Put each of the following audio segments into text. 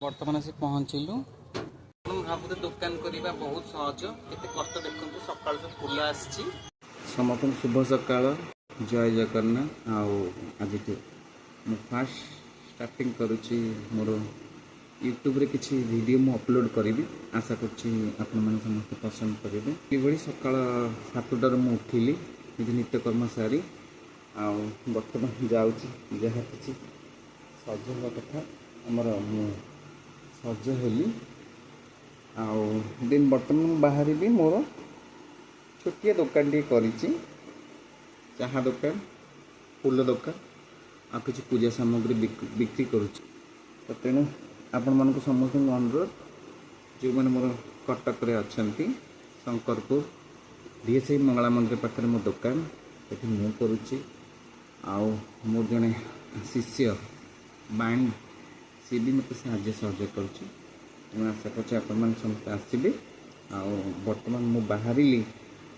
बर्तमान आसी पहुँचलु भावुते दुकान करवा बहुत सहज एत कष्ट देखते सका फुल आसी समस्त शुभ सकाल जय जगन्नाथ आज फास्ट स्टार्टिंग करुच्ची मोर यूट्यूब रे किसी वीडियो मु अपलोड करी आशा करुच्ची आपण मैंने समस्त पसंद करेंगे ये सका 7टार मु उठिली निज नित्यकर्म सारी बर्तमान जाऊँगी जहाँ किसी सज हवा कथा आमर सज हेली दिन बर्तमान बाहर भी मोर छोटिया दुकान टी करी चाहा दुकान फूल दुकान आ किसी पूजा सामग्री बिक्री करुच्ची तो तेणु आपण मान समस्त अनुरोध जो मैंने मोर कटक अच्छा शंकरपुर डीएसआई मंगला मंदिर पाखे मो दुकान ये मु करुच्ची मोर जड़े शिष्य बैंड सी भी मत साहय करुच्ची आशा कर समस्त आसबे बर्तमान मु बाहर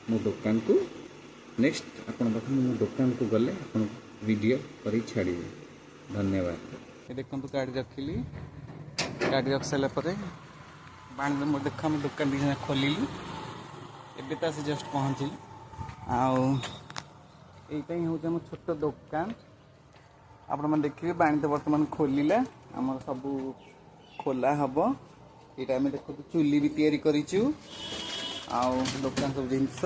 मो दुकान को नेक्स्ट आपण पाखे मो दुकान को गले आप वीडियो कर छाड़े धन्यवाद। देखो गाड़ी रखिली गाड़ी रख सारा बाण मोर देख दुकान खोलि एबे तो से जस्ट पहुँचली यही हूँ आम छोट दुकान आपण मैंने देखिए बाणी तो बर्तमान खोलिला आम सब खोला हम ये आम देखो चुली भी तैयारी करूँ दुकान सब जिनस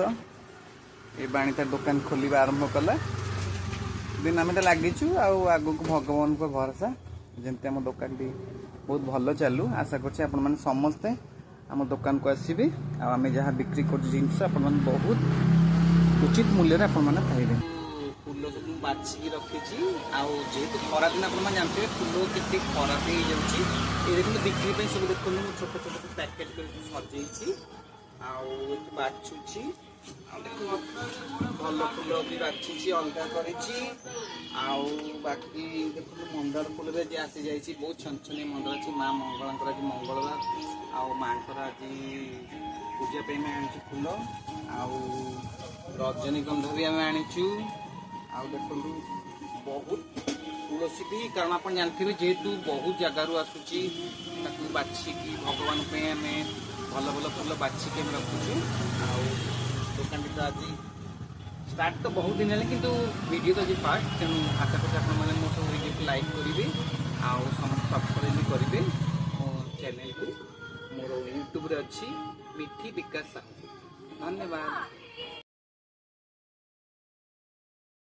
ये बाणी तार दुकान खोलिबा आरंभ कला दिन आम लगिचु आग को भगवान को भरोसा जमती आम दुकान टी बहुत भल चलू आशा कर समस्ते आम दुकान को आसबे आम जहाँ बिक्री कर जिनस आपण बहुत उचित मूल्य पाइबे। फूल सब बाछिकी रखी जेहेतु खरा दिन आप जानते फूल के खराब हो जाए बिक्री सब देखो छोट छोट पैकेट कर सजे बाछुची भल फूल भी बाछी अलग कर बाकी देखो मंदार फूल जी आसी जाइए बहुत छनछनी मंदार अच्छी माँ मंगला आज मंगलवार माँकर आज पूजा पे आनी फूल रजनीगंधा भी आम आनीचु देखु बहुत तुलसी भी कारण आप जानते जेहेतु बहुत जगार आसूची बाछिकी भगवान आम भल भल फूल बाछिकी रखुचु दुकान तो आज स्टार्ट तो बहुत दिन है कि वीडियो तो आज फास्ट तेणु आशा कर मो सब वीडियो को लाइक करेंगे समस्त सब्सक्राइब भी करेंगे मो चैनल को मोर यूट्यूब रे अच्छी मिठी विकास साहू धन्यवाद।